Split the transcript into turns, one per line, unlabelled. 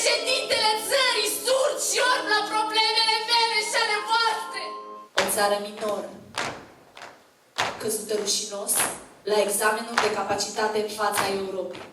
Președintele țării surd și orb la problemele mele și ale voastre.
O țară minoră, căzută rușinos la examenul de capacitate în fața Europei.